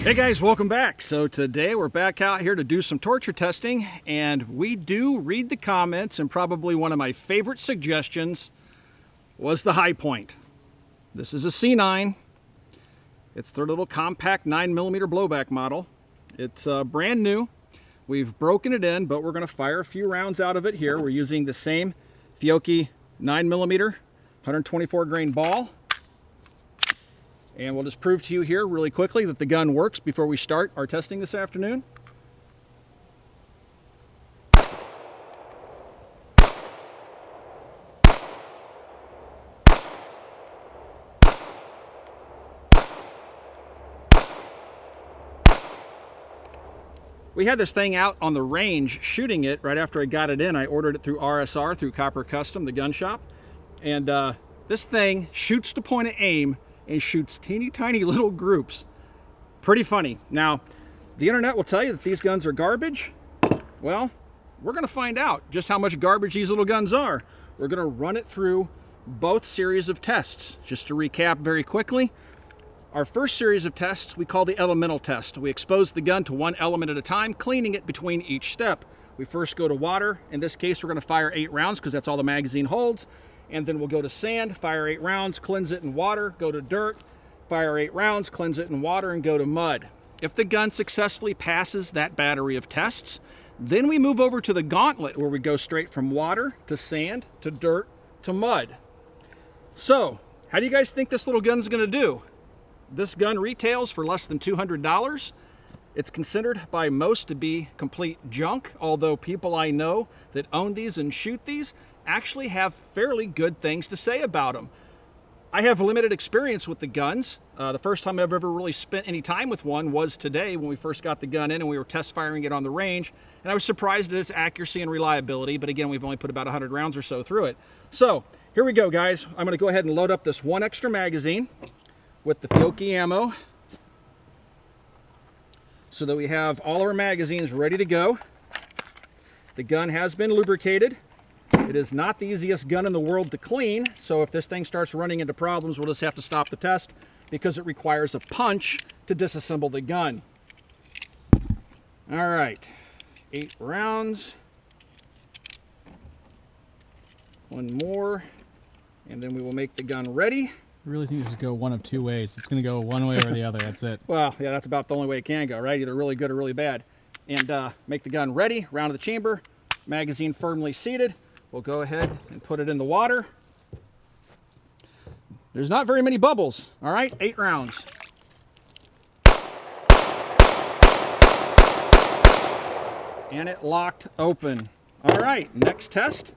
Hey guys, welcome back. So today we're back out here to do some torture testing, and we do read the comments, and probably one of my favorite suggestions was the Hipoint. This is a C9. It's their little compact 9mm blowback model. It's brand new. We've broken it in, but we're going to fire a few rounds out of it here. We're using the same Fiocchi 9mm 124 grain ball. And we'll just prove to you here really quickly that the gun works before we start our testing this afternoon. We had this thing out on the range shooting it right after I got it in. I ordered it through RSR, through Copper Custom, the gun shop. And this thing shoots to point of aim and shoots teeny tiny little groups. Pretty funny. Now, the internet will tell you that these guns are garbage. Well, we're gonna find out just how much garbage these little guns are. We're gonna run it through both series of tests. Just to recap very quickly, our first series of tests we call the elemental test. We expose the gun to one element at a time, cleaning it between each step. We first go to water. In this case, we're gonna fire 8 rounds because that's all the magazine holds. And then we'll go to sand, fire 8 rounds, cleanse it in water, go to dirt, fire 8 rounds, cleanse it in water, and go to mud. If the gun successfully passes that battery of tests, then we move over to the gauntlet where we go straight from water to sand to dirt to mud. So, how do you guys think this little gun's gonna do? This gun retails for less than $200. It's considered by most to be complete junk, although people I know that own these and shoot these actually have fairly good things to say about them. I have limited experience with the guns. The first time I've ever really spent any time with one was today when we first got the gun in and we were test firing it on the range, and I was surprised at its accuracy and reliability, but again, we've only put about 100 rounds or so through it. So here we go, guys. I'm going to go ahead and load up this one extra magazine with the Fiocchi ammo so that we have all our magazines ready to go. The gun has been lubricated. It is not the easiest gun in the world to clean, so if this thing starts running into problems, we'll just have to stop the test because it requires a punch to disassemble the gun. All right, 8 rounds. One more, and then we will make the gun ready. I really think this is go one of two ways. It's going to go one way or the other. That's it. Well, yeah, that's about the only way it can go, right? Either really good or really bad. And make the gun ready, round of the chamber, magazine firmly seated. We'll go ahead and put it in the water. There's not very many bubbles. All right, 8 rounds. And it locked open. All right, next test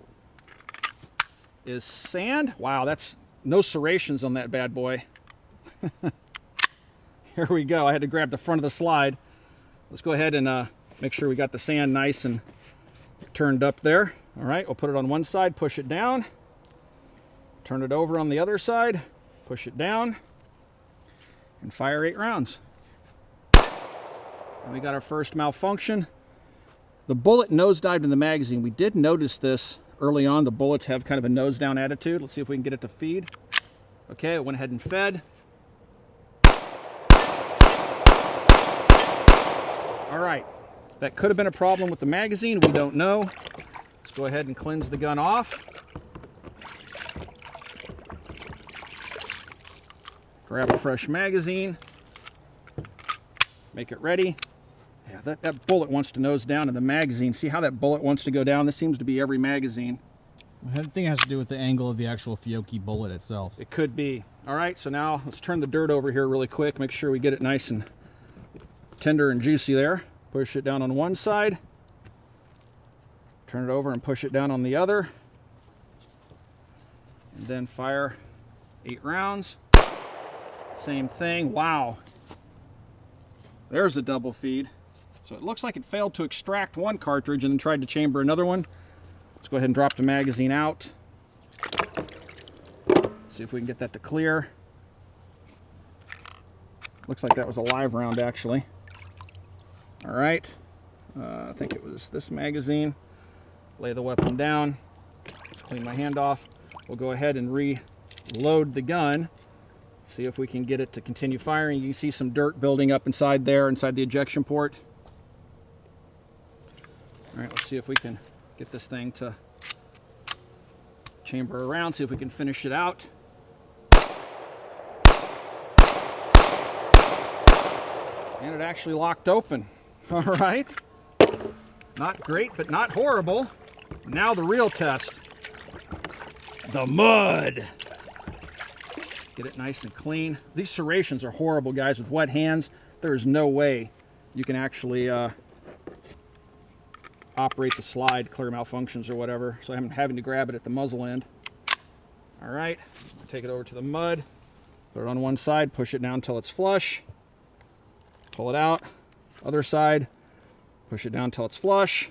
is sand. Wow, that's no serrations on that bad boy. Here we go. I had to grab the front of the slide. Let's go ahead and make sure we got the sand nice and turned up there. All right, we'll put it on one side, push it down, turn it over on the other side, push it down, and fire 8 rounds. And we got our first malfunction. The bullet nosedived in the magazine. We did notice this early on. The bullets have kind of a nose down attitude. Let's see if we can get it to feed. Okay, it went ahead and fed. All right, that could have been a problem with the magazine. We don't know. Let's go ahead and cleanse the gun off. Grab a fresh magazine. Make it ready. Yeah, that bullet wants to nose down in the magazine. See how that bullet wants to go down? This seems to be every magazine. I think it has to do with the angle of the actual Fiocchi bullet itself. It could be. All right, so now let's turn the dirt over here really quick. Make sure we get it nice and tender and juicy there. Push it down on one side. Turn it over and push it down on the other. And then fire 8 rounds. Same thing. Wow. There's a double feed. So it looks like it failed to extract one cartridge and then tried to chamber another one. Let's go ahead and drop the magazine out. See if we can get that to clear. Looks like that was a live round actually. All right. I think it was this magazine. Lay the weapon down. Let's clean my hand off. We'll go ahead and reload the gun. See if we can get it to continue firing. You can see some dirt building up inside there, inside the ejection port. All right, let's see if we can get this thing to chamber around, see if we can finish it out. And it actually locked open. All right. Not great, but not horrible. Now the real test. The mud. Get it nice and clean. These serrations are horrible, guys. With wet hands, there is no way you can actually operate the slide, clear malfunctions or whatever. So I'm having to grab it at the muzzle end. All right, take it over to the mud. Put it on one side, push it down until it's flush. Pull it out. Other side, push it down until it's flush.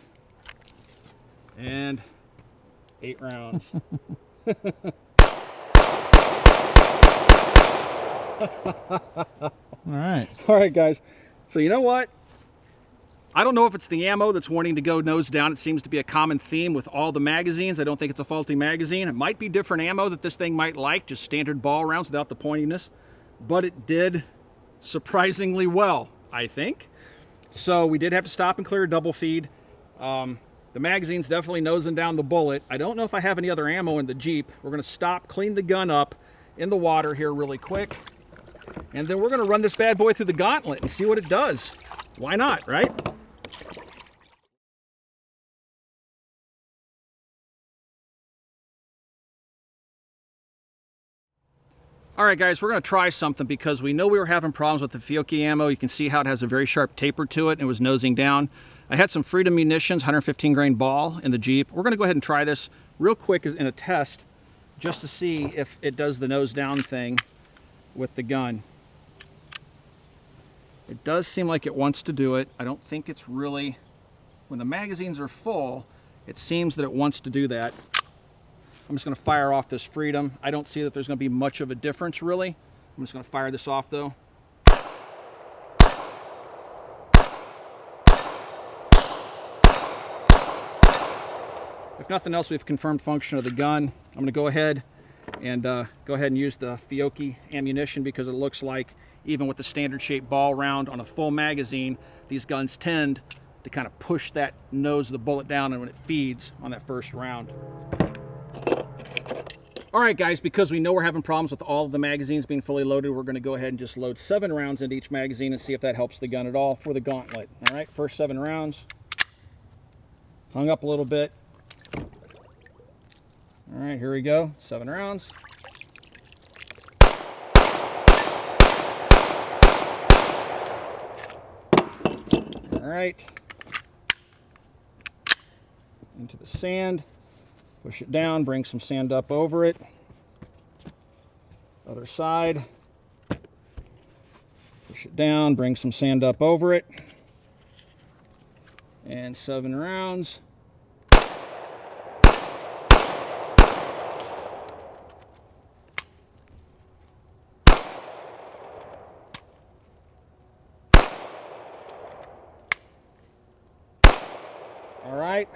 And 8 rounds. All right, guys. So you know what? I don't know if it's the ammo that's wanting to go nose down. It seems to be a common theme with all the magazines. I don't think it's a faulty magazine. It might be different ammo that this thing might like, just standard ball rounds without the pointiness. But it did surprisingly well, I think. So we did have to stop and clear a double feed. The magazine's definitely nosing down the bullet. I don't know if I have any other ammo in the Jeep. We're going to stop, clean the gun up in the water here really quick. And then we're going to run this bad boy through the gauntlet and see what it does. Why not, right? All right, guys, we're going to try something because we know we were having problems with the Fiocchi ammo. You can see how it has a very sharp taper to it and it was nosing down. I had some Freedom Munitions 115 grain ball in the Jeep. We're going to go ahead and try this real quick in a test just to see if it does the nose down thing with the gun. It does seem like it wants to do it. I don't think it's really, when the magazines are full, it seems that it wants to do that. I'm just going to fire off this Freedom. I don't see that there's going to be much of a difference, really. I'm just going to fire this off, though. If nothing else, we've confirmed function of the gun. I'm going to go ahead and use the Fiocchi ammunition because it looks like even with the standard shape ball round on a full magazine, these guns tend to kind of push that nose of the bullet down and when it feeds on that first round. All right, guys, because we know we're having problems with all of the magazines being fully loaded, we're going to go ahead and just load 7 rounds into each magazine and see if that helps the gun at all for the gauntlet. All right, first 7 rounds. Hung up a little bit. All right, here we go. 7 rounds. All right. Into the sand. Push it down, bring some sand up over it. Other side. Push it down, bring some sand up over it. And 7 rounds. All right,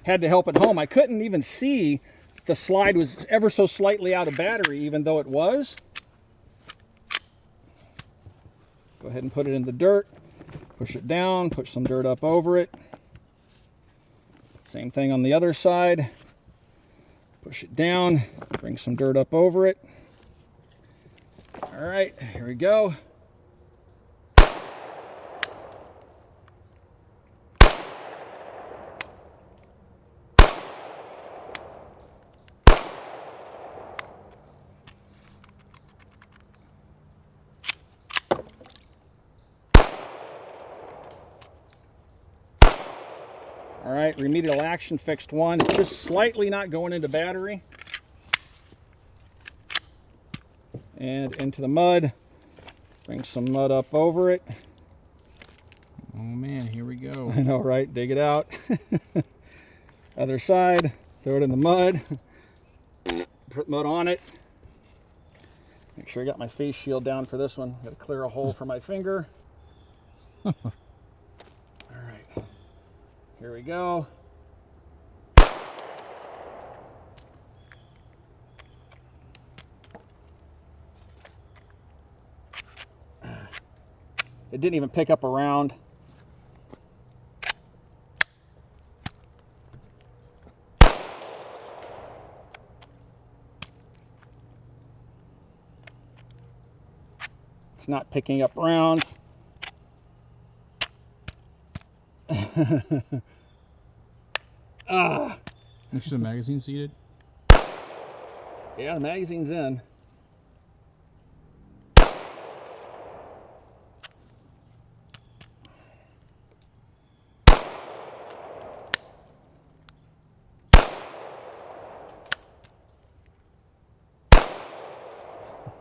had to help at home. I couldn't even see the slide was ever so slightly out of battery, even though it was. Go ahead and put it in the dirt, push it down, put some dirt up over it. Same thing on the other side. Push it down, bring some dirt up over it. All right, here we go. All right, remedial action fixed 1. It's just slightly not going into battery. And into the mud. Bring some mud up over it. Oh man, here we go. I know, right? Dig it out. Other side, throw it in the mud. Put mud on it. Make sure I got my face shield down for this one. Got to clear a hole for my finger. All right. Here we go. It didn't even pick up a round. It's not picking up rounds. Make sure the magazine's seated. Yeah, the magazine's in.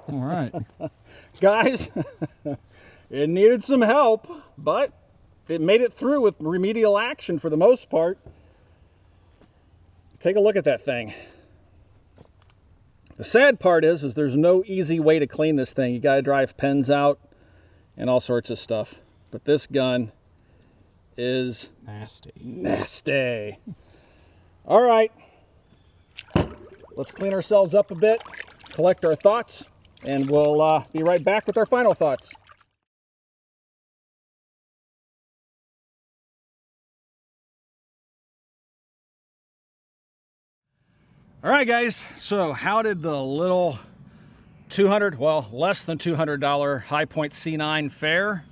All right. Guys, it needed some help, but it made it through with remedial action for the most part. Take a look at that thing. The sad part is there's no easy way to clean this thing. You got to drive pens out and all sorts of stuff. But this gun is nasty. Nasty. All right. Let's clean ourselves up a bit, collect our thoughts, and we'll be right back with our final thoughts. All right, guys, so how did the little $200, well, less than $200 Hipoint C9 fare?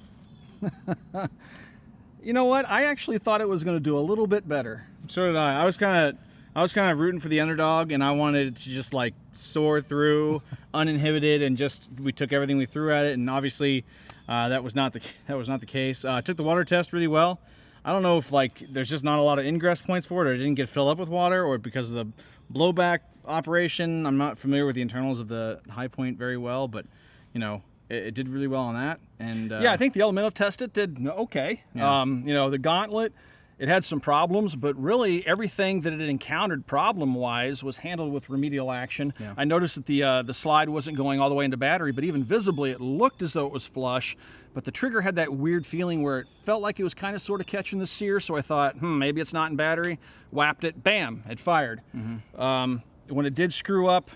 You know what? I actually thought it was going to do a little bit better. So did I. I was kind of rooting for the underdog, and I wanted to just like soar through uninhibited, and just we took everything we threw at it, and obviously that was not the case. Took the water test really well. I don't know if like there's just not a lot of ingress points for it, or it didn't get filled up with water, or because of the blowback operation. I'm not familiar with the internals of the Hipoint very well, but you know, it did really well on that. And yeah, I think the elemental test it did okay. Yeah. You know, the Gauntlet, it had some problems, but really everything that it encountered problem-wise was handled with remedial action. Yeah. I noticed that the slide wasn't going all the way into battery, but even visibly it looked as though it was flush, but the trigger had that weird feeling where it felt like it was kind of sort of catching the sear, so I thought, maybe it's not in battery. Whapped it, bam, it fired. Mm-hmm. When it did screw up,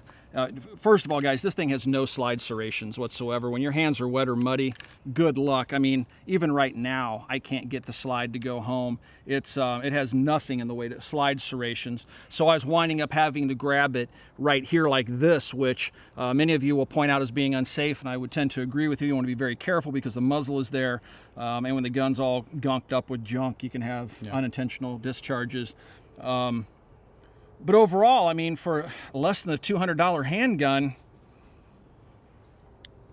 first of all, guys, this thing has no slide serrations whatsoever. When your hands are wet or muddy, good luck. I mean, even right now, I can't get the slide to go home. It has nothing in the way of slide serrations. So I was winding up having to grab it right here like this, which many of you will point out as being unsafe, and I would tend to agree with you. You want to be very careful because the muzzle is there, and when the gun's all gunked up with junk, you can have unintentional discharges. But overall, I mean, for less than a $200 handgun.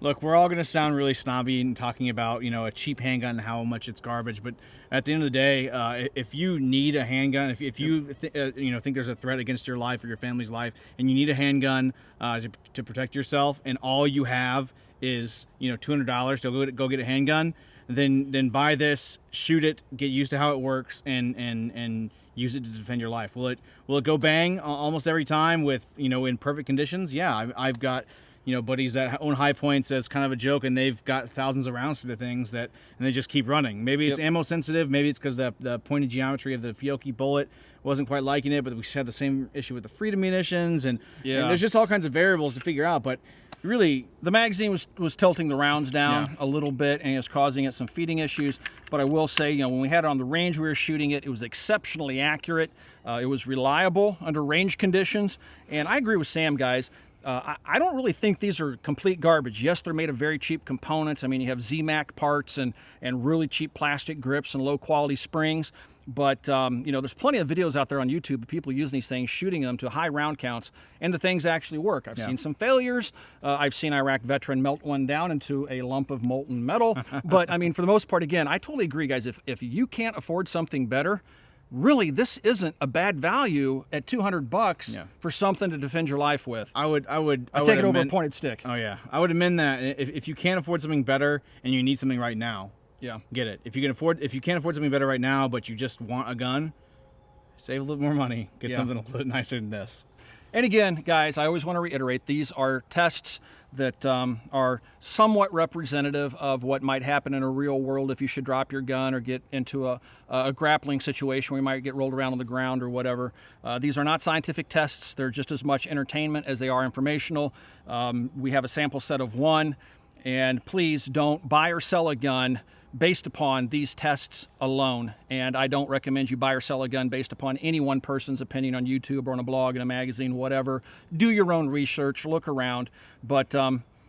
Look, we're all going to sound really snobby and talking about, you know, a cheap handgun and how much it's garbage. But at the end of the day, if you need a handgun, if you you know, think there's a threat against your life or your family's life, and you need a handgun to protect yourself, and all you have is, you know, $200 to go get a handgun, then buy this, shoot it, get used to how it works, and use it to defend your life. Will it go bang almost every time with, you know, in perfect conditions? Yeah, I've got, you know, buddies that own Hipoints as kind of a joke, and they've got thousands of rounds for the things and they just keep running. Maybe it's ammo sensitive, maybe it's because the pointed geometry of the Fiocchi bullet wasn't quite liking it, but we had the same issue with the Freedom munitions, and there's just all kinds of variables to figure out. But really, the magazine was tilting the rounds down a little bit, and it was causing it some feeding issues. But I will say, you know, when we had it on the range, we were shooting it, it was exceptionally accurate. It was reliable under range conditions. And I agree with Sam, guys. I don't really think these are complete garbage. Yes, they're made of very cheap components. I mean, you have ZMAC parts and really cheap plastic grips and low quality springs. But, you know, there's plenty of videos out there on YouTube of people using these things, shooting them to high round counts, and the things actually work. I've seen some failures. I've seen Iraq veteran melt one down into a lump of molten metal. But, I mean, for the most part, again, I totally agree, guys. If you can't afford something better, really, this isn't a bad value at $200 for something to defend your life with. I would take it over a pointed stick. Oh yeah, I would amend that. If you can't afford something better and you need something right now, get it. If you can't afford something better right now, but you just want a gun, save a little more money, get something a little bit nicer than this. And again, guys, I always want to reiterate, these are tests that are somewhat representative of what might happen in a real world if you should drop your gun or get into a grappling situation where you might get rolled around on the ground or whatever. These are not scientific tests. They're just as much entertainment as they are informational. We have a sample set of one, and please don't buy or sell a gun based upon these tests alone. And I don't recommend you buy or sell a gun based upon any one person's opinion on YouTube or on a blog, in a magazine, whatever. Do your own research, look around. But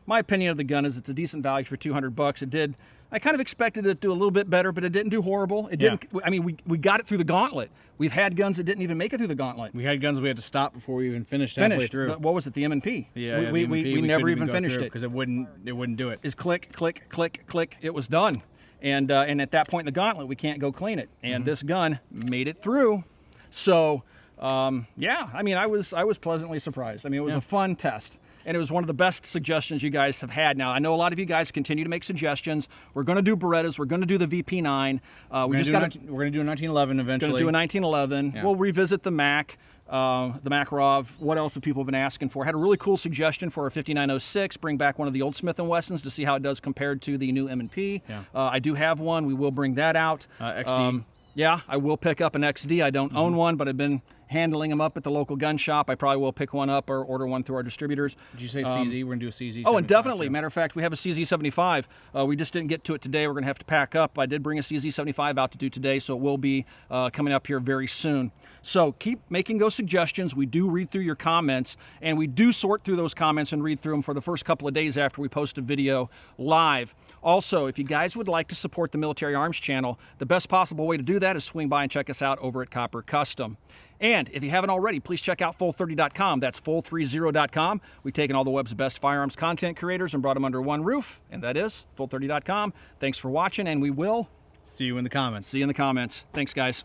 my opinion of the gun is it's a decent value for 200 bucks. It did. I kind of expected it to do a little bit better, but it didn't do horrible. It didn't. I mean, we got it through the gauntlet. We've had guns that didn't even make it through the gauntlet. We had guns we had to stop before we even finished halfway through. What was it? The M&P. Yeah, we never even finished it because it wouldn't do it. Is click, click, click, click. It was done. And at that point in the gauntlet, we can't go clean it. And this gun made it through. So yeah, I mean, I was pleasantly surprised. I mean, it was a fun test. And it was one of the best suggestions you guys have had. Now, I know a lot of you guys continue to make suggestions. We're going to do Berettas. We're going to do the VP9. We're going to do a 1911 eventually. Going to do a 1911. Yeah. We'll revisit the MAC, the MAC ROV. What else have people been asking for? Had a really cool suggestion for a 5906. Bring back one of the old Smith & Wessons to see how it does compared to the new M&P. Yeah. I do have one. We will bring that out. XD. Yeah, I will pick up an XD. I don't own one, but I've been handling them up at the local gun shop. I probably will pick one up or order one through our distributors. Did you say CZ? We're going to do a CZ. Oh, and definitely. Matter of fact, we have a CZ75. We just didn't get to it today. We're going to have to pack up. I did bring a CZ75 out to do today, so it will be coming up here very soon. So keep making those suggestions. We do read through your comments, and we do sort through those comments and read through them for the first couple of days after we post a video live. Also, if you guys would like to support the Military Arms channel, the best possible way to do that is swing by and check us out over at Copper Custom. And if you haven't already, please check out full30.com. That's full30.com. We've taken all the web's best firearms content creators and brought them under one roof, and that is full30.com. Thanks for watching, and we will see you in the comments. See you in the comments. Thanks, guys.